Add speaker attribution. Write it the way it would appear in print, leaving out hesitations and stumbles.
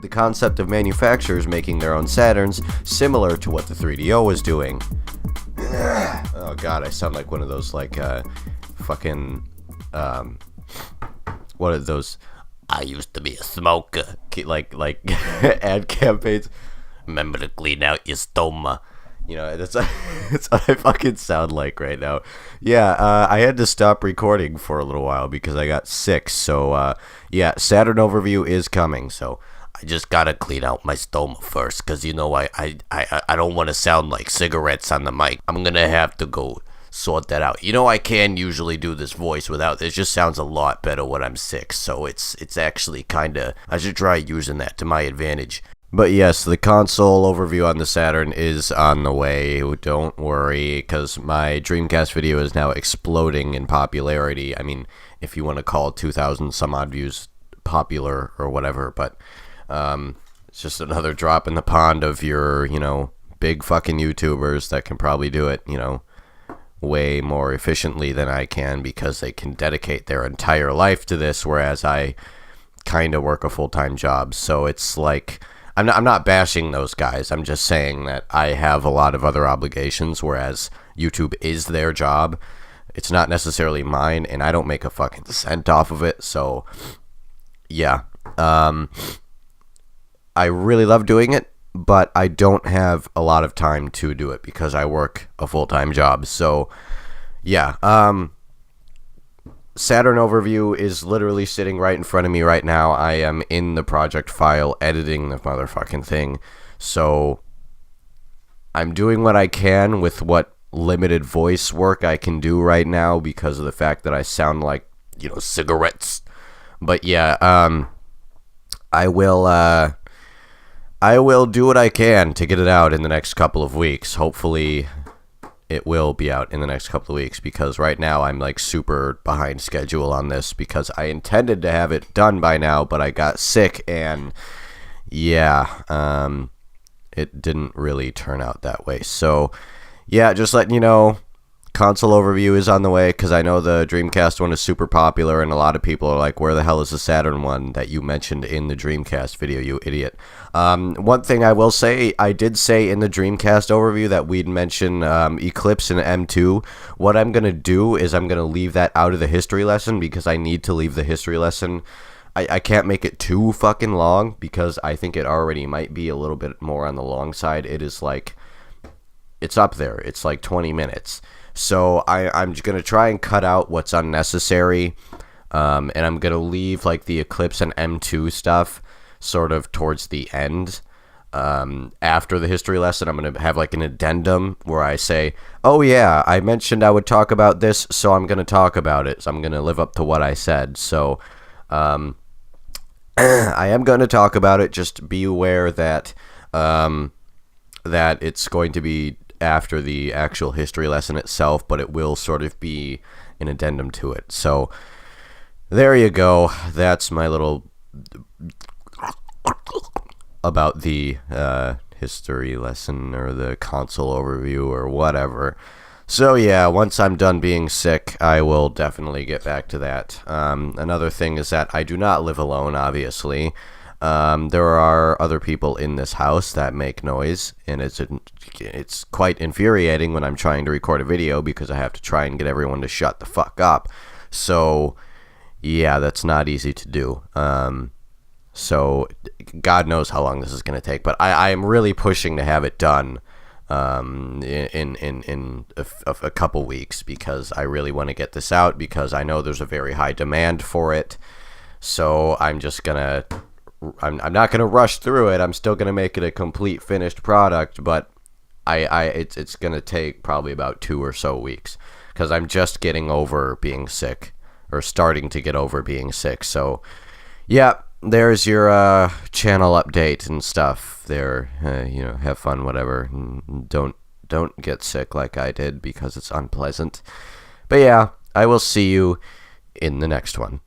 Speaker 1: the concept of manufacturers making their own Saturns, similar to what the 3DO was doing. Oh god, I sound like one of those, like, fucking, what are those, I used to be a smoker, like, ad campaigns. Remember to clean out your stoma. You know, that's what I fucking sound like right now. Yeah, I had to stop recording for a little while because I got sick. So, yeah, Saturn overview is coming. So, I just gotta clean out my stoma first, because, you know, I don't want to sound like cigarettes on the mic. I'm gonna have to go sort that out. You know, I can usually do this voice without, it just sounds a lot better when I'm sick. So, it's actually kind of, I should try using that to my advantage. But yes, the console overview on the Saturn is on the way. Don't worry, because my Dreamcast video is now exploding in popularity. I mean, if you want to call 2,000 some odd views popular or whatever, but it's just another drop in the pond of your, you know, big fucking YouTubers that can probably do it, you know, way more efficiently than I can, because they can dedicate their entire life to this, whereas I kind of work a full-time job. So it's like, I'm not bashing those guys. I'm just saying that I have a lot of other obligations, whereas YouTube is their job. It's not necessarily mine, and I don't make a fucking cent off of it. So, yeah. I really love doing it, but I don't have a lot of time to do it because I work a full-time job. So, yeah. Saturn overview is literally sitting right in front of me right now. I am in the project file editing the motherfucking thing. So I'm doing what I can with what limited voice work I can do right now because of the fact that I sound like, you know, cigarettes. But yeah, I will do what I can to get it out in the next couple of weeks. Hopefully it will be out in the next couple of weeks, because right now I'm like super behind schedule on this, because I intended to have it done by now, but I got sick, and yeah, it didn't really turn out that way. So yeah, just letting you know, console overview is on the way, because I know the Dreamcast one is super popular, and a lot of people are like, where the hell is the Saturn one that you mentioned in the Dreamcast video, you idiot? One thing I will say, I did say in the Dreamcast overview that we'd mention Eclipse and M2. What I'm going to do is I'm going to leave that out of the history lesson, because I need to leave the history lesson. I can't make it too fucking long, because I think it already might be a little bit more on the long side. It is like, it's up there. It's like 20 minutes. So I'm going to try and cut out what's unnecessary, and I'm going to leave like the Eclipse and M2 stuff sort of towards the end. After the history lesson, I'm going to have like an addendum where I say, oh yeah, I mentioned I would talk about this, so I'm going to talk about it. So I'm going to live up to what I said. So I am going to talk about it. Just be aware that that it's going to be after the actual history lesson itself, but it will sort of be an addendum to it. So there you go. That's my little about the history lesson, or the console overview, or whatever. So yeah, once I'm done being sick, I will definitely get back to that. Another thing is that I do not live alone, obviously. There are other people in this house that make noise, and it's quite infuriating when I'm trying to record a video, because I have to try and get everyone to shut the fuck up. So yeah, that's not easy to do. So God knows how long this is going to take, but I am really pushing to have it done in a couple weeks, because I really want to get this out, because I know there's a very high demand for it. So I'm not gonna rush through it. I'm still gonna make it a complete finished product, but it's gonna take probably about 2 or so weeks, because I'm just getting over being sick, or starting to get over being sick. So yeah, there's your channel update and stuff there. You know, have fun, whatever. Don't get sick like I did, because it's unpleasant. But yeah, I will see you in the next one.